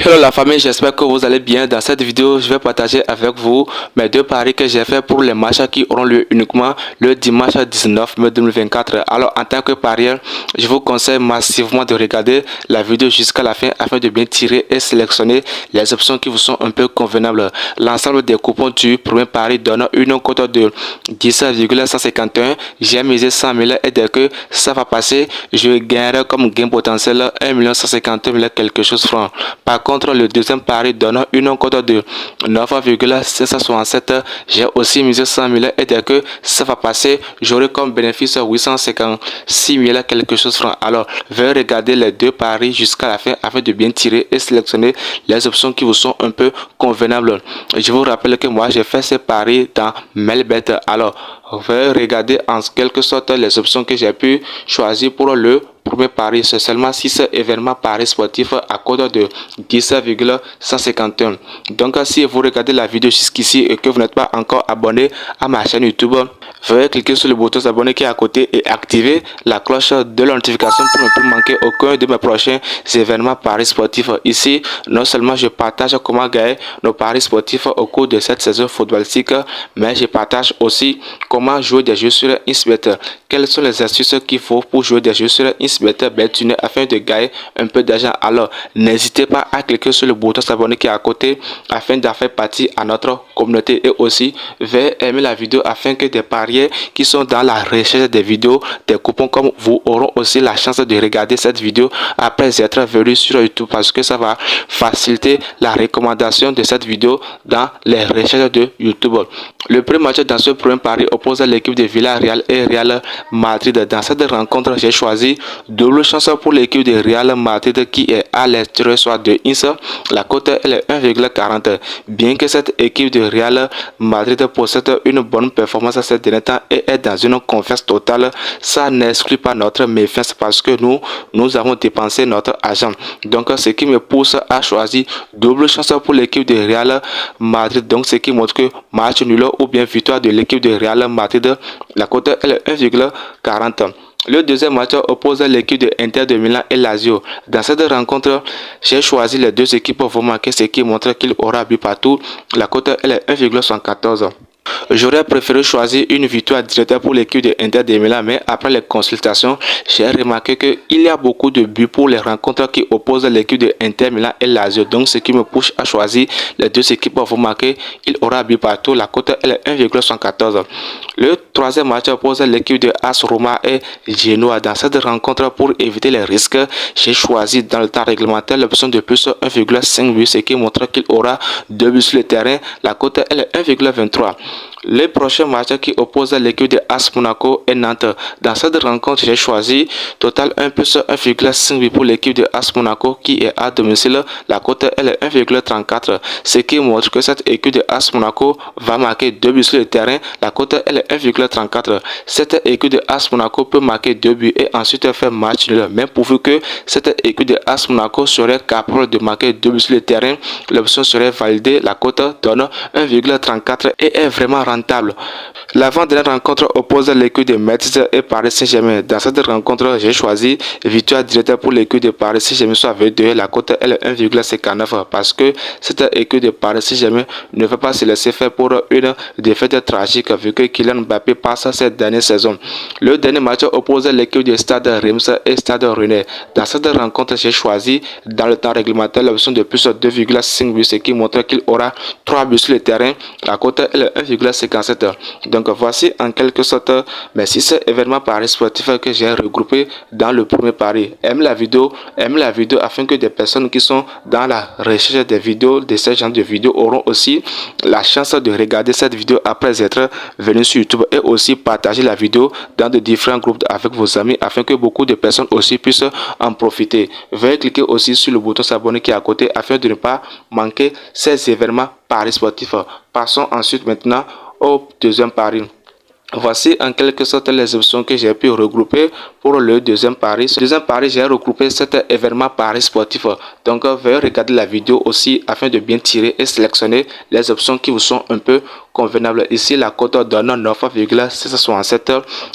Hello la famille, j'espère que vous allez bien. Dans cette vidéo, je vais partager avec vous mes deux paris que j'ai fait pour les matchs qui auront lieu uniquement le dimanche 19 mai 2024. Alors en tant que parieur, je vous conseille massivement de regarder la vidéo jusqu'à la fin afin de bien tirer et sélectionner les options qui vous sont un peu convenables. L'ensemble des coupons du premier pari donne une cote de 10,151. J'ai misé 100 000 et dès que ça va passer, je gagnerai comme gain potentiel 1 150 000 quelque chose francs. Par contre, le deuxième pari donne une cote de 9,667. J'ai aussi misé 100 000 et dès que ça va passer, j'aurai comme bénéfice 856 000 quelque chose francs. Alors, veuillez regarder les deux paris jusqu'à la fin afin de bien tirer et sélectionner les options qui vous sont un peu convenables. Je vous rappelle que moi, j'ai fait ces paris dans Melbet. Alors, veuillez regarder en quelque sorte les options que j'ai pu choisir pour le premier pari. C'est seulement 6 événements paris sportifs à code de 10,151. Donc si vous regardez la vidéo jusqu'ici et que vous n'êtes pas encore abonné à ma chaîne YouTube, veuillez cliquer sur le bouton s'abonner qui est à côté et activer la cloche de la notification pour ne plus manquer aucun de mes prochains événements paris sportifs. Ici, non seulement je partage comment gagner nos paris sportifs au cours de cette saison footballistique, mais je partage aussi comment jouer des jeux sur Insbet. Quelles sont les astuces qu'il faut pour jouer des jeux sur Insbet Bettuner afin de gagner un peu d'argent. Alors, n'hésitez pas à cliquer sur le bouton s'abonner qui est à côté afin d'en faire partie à notre communauté et aussi veuillez aimer la vidéo afin que des parieurs qui sont dans la recherche des vidéos, des coupons comme vous auront aussi la chance de regarder cette vidéo après être venus sur YouTube parce que ça va faciliter la recommandation de cette vidéo dans les recherches de YouTube. Le premier match dans ce premier pari oppose l'équipe de Villarreal et Real Madrid. Dans cette rencontre, j'ai choisi double chance pour l'équipe de Real Madrid qui est à l'extérieur soit de Ince. La cote elle est 1,40. Bien que cette équipe de Real Madrid possède une bonne performance ces derniers temps et est dans une confiance totale, ça n'exclut pas notre méfiance parce que nous avons dépensé notre argent. Donc ce qui me pousse à choisir double chance pour l'équipe de Real Madrid. Donc ce qui montre que match nul ou bien victoire de l'équipe de Real Madrid, la cote elle est 1,40. Le deuxième match oppose l'équipe de Inter de Milan et Lazio. Dans cette rencontre, j'ai choisi les deux équipes pour marquer ce qui montre qu'il aura but partout. La cote elle est 1,74. J'aurais préféré choisir une victoire directe pour l'équipe de Inter de Milan, mais après les consultations, j'ai remarqué qu'il y a beaucoup de buts pour les rencontres qui opposent l'équipe de Inter Milan et Lazio. Donc, ce qui me pousse à choisir les deux équipes pour marquer, il aura but partout. La cote elle est 1,74. Le troisième match oppose l'équipe de AS Roma et Genoa. Dans cette rencontre, pour éviter les risques, j'ai choisi dans le temps réglementaire l'option de plus 1,5 buts, ce qui montre qu'il aura 2 buts sur le terrain. La cote elle est 1,23. Le prochain match qui oppose l'équipe de AS Monaco et Nantes. Dans cette rencontre, j'ai choisi total 1 plus 1,5 pour l'équipe de AS Monaco qui est à domicile. La cote elle est 1,34. Ce qui montre que cette équipe de AS Monaco va marquer 2 buts sur le terrain. La cote elle est 1,34. Cette équipe de AS Monaco peut marquer 2 buts et ensuite faire match nul. Mais pourvu que cette équipe de AS Monaco serait capable de marquer 2 buts sur le terrain, l'option serait validée. La cote donne 1,34 et est vraiment rentable. L'avant-dernière rencontre oppose l'équipe de Metz et Paris Saint-Germain. Dans cette rencontre, j'ai choisi victoire directe pour l'équipe de Paris Saint-Germain soit V2. La cote elle est 1,59 parce que cette équipe de Paris Saint-Germain ne va pas se laisser faire pour une défaite tragique vu que Kylian Mbappé passe cette dernière saison. Le dernier match oppose l'équipe de Stade Reims et Stade Rennais. Dans cette rencontre, j'ai choisi dans le temps réglementaire l'option de plus 2,5 buts, ce qui montre qu'il aura 3 buts sur le terrain. La cote elle est 1,57. Donc voici en quelque sorte mes 6 événements paris sportifs que j'ai regroupés dans le premier pari. Aime la vidéo afin que des personnes qui sont dans la recherche des vidéos de ces genres de vidéos auront aussi la chance de regarder cette vidéo après être venus sur YouTube et aussi partager la vidéo dans de différents groupes avec vos amis afin que beaucoup de personnes aussi puissent en profiter. Veuillez cliquer aussi sur le bouton s'abonner qui est à côté afin de ne pas manquer ces événements paris sportifs. Passons ensuite maintenant au deuxième pari. Voici en quelque sorte les options que j'ai pu regrouper pour le deuxième pari. Ce deuxième pari, j'ai regroupé cet événement pari sportif. Donc, veuillez regarder la vidéo aussi afin de bien tirer et sélectionner les options qui vous sont un peu convenables. Ici, la cote donne 9,667.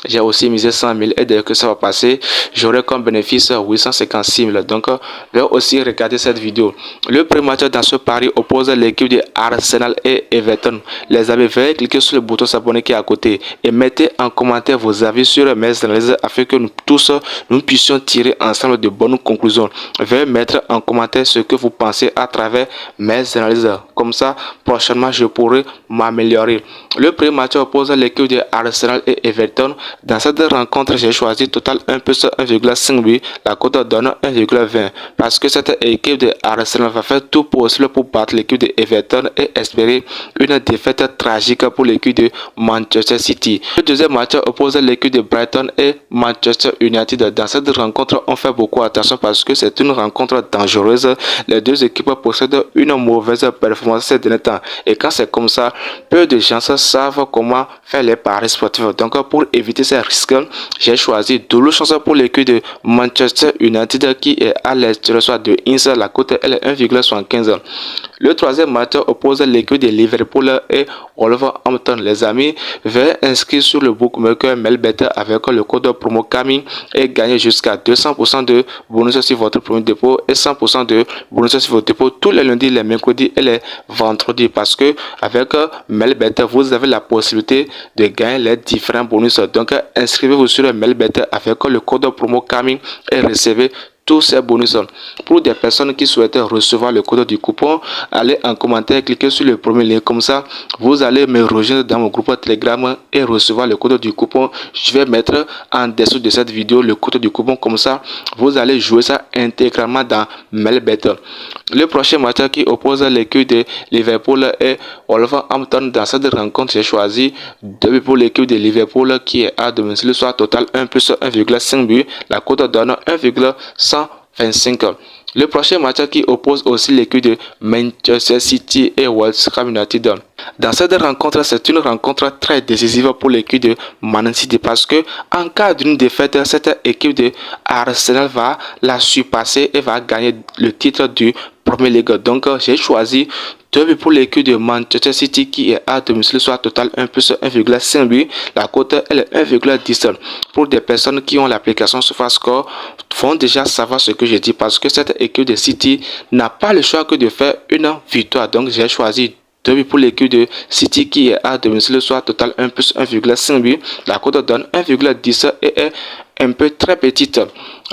J'ai aussi misé 100 000 et dès que ça va passer, j'aurai comme bénéfice 856 000. Donc, veuillez aussi regarder cette vidéo. Le premier match dans ce pari oppose l'équipe de Arsenal et Everton. Les amis, veuillez cliquer sur le bouton s'abonner qui est à côté et mettez en commentaire vos avis sur mes analyses afin que nous tous nous puissions tirer ensemble de bonnes conclusions. Veuillez mettre en commentaire ce que vous pensez à travers mes analyses. Comme ça, prochainement, je pourrai m'améliorer. Le premier match oppose l'équipe de Arsenal et Everton. Dans cette rencontre, j'ai choisi total 1 plus 1,5 but. La cote donne 1,20 parce que cette équipe de Arsenal va faire tout possible pour battre l'équipe de Everton et espérer une défaite tragique pour l'équipe de Manchester City. Le deuxième match oppose l'équipe de Brighton et Manchester United. Dans cette rencontre, on fait beaucoup attention parce que c'est une rencontre dangereuse. Les deux équipes possèdent une mauvaise performance ces derniers temps. Et quand c'est comme ça, peu de gens savent comment faire les paris sportifs. Donc, pour éviter ces risques, j'ai choisi double chance pour l'équipe de Manchester United qui est à l'extérieur, soit de Inns. La cote est 1,75. Le troisième match oppose l'équipe de Liverpool et Wolverhampton. Les amis, veuillez inscrire sur le bookmaker Melbet avec le code promo CAMI et gagner jusqu'à 200% de bonus sur votre premier dépôt et 100% de bonus sur votre dépôt tous les lundis, les mercredis et les vendredis. Parce que avec Melbet, vous avez la possibilité de gagner les différents bonus. Donc, inscrivez-vous sur Melbet avec le code promo CAMI et recevez tous ces bonus. Pour des personnes qui souhaitent recevoir le code du coupon, allez en commentaire, cliquez sur le premier lien. Comme ça, vous allez me rejoindre dans mon groupe Telegram et recevoir le code du coupon. Je vais mettre en dessous de cette vidéo le code du coupon. Comme ça, vous allez jouer ça intégralement dans Melbet. Le prochain match qui oppose l'équipe de Liverpool et Wolverhampton. Dans cette rencontre, j'ai choisi 2 buts pour l'équipe de Liverpool qui est à domicile, soit total 1 plus 1,5 but. La cote donne 1,125. Le prochain match qui oppose aussi l'équipe de Manchester City et West Ham United. Dans cette rencontre, c'est une rencontre très décisive pour l'équipe de Man City parce que en cas d'une défaite, cette équipe de Arsenal va la surpasser et va gagner le titre du Premier League. Donc, j'ai choisi 2 buts pour l'équipe de Manchester City qui est à domicile, soit total 1 plus 1,5 but. La cote est 1,10. Pour des personnes qui ont l'application SofaScore, vont déjà savoir ce que je dis parce que cette équipe de City n'a pas le choix que de faire une victoire. Donc, j'ai choisi 2 buts pour l'équipe de City qui est à domicile, soit total 1 plus 1,5 but. La cote donne 1,10 et est un peu très petite.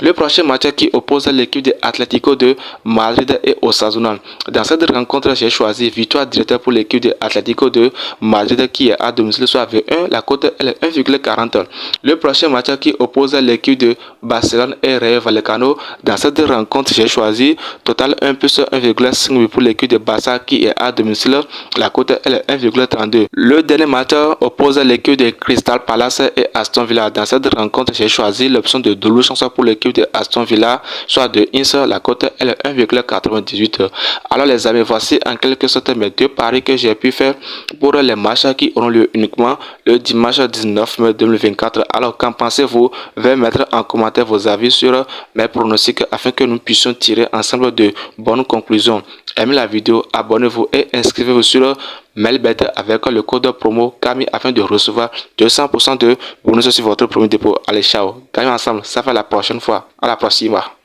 Le prochain match qui oppose l'équipe de Atlético de Madrid et Osasuna. Dans cette rencontre, j'ai choisi victoire directe pour l'équipe de Atlético de Madrid qui est à domicile, soit V1. La cote est 1,40. Le prochain match qui oppose l'équipe de Barcelone et Rayo Vallecano. Dans cette rencontre, j'ai choisi total 1 plus 1,5 pour l'équipe de Barça qui est à domicile. La cote est 1,32. Le dernier match oppose l'équipe de Crystal Palace et Aston Villa. Dans cette rencontre, j'ai choisi l'option de double chance pour l'équipe de Aston Villa, soit de Inns. La cote est 1,98. Alors les amis, voici en quelque sorte mes 2 paris que j'ai pu faire pour les matchs qui auront lieu uniquement le dimanche 19 mai 2024. Alors qu'en pensez-vous? Veuillez mettre en commentaire vos avis sur mes pronostics afin que nous puissions tirer ensemble de bonnes conclusions. Aimez la vidéo, abonnez-vous et inscrivez-vous sur Melbet avec le code promo CAMI afin de recevoir 200% de bonus sur votre premier dépôt. Allez, ciao, gagnons ensemble, ça fait la prochaine fois. À la prochaine.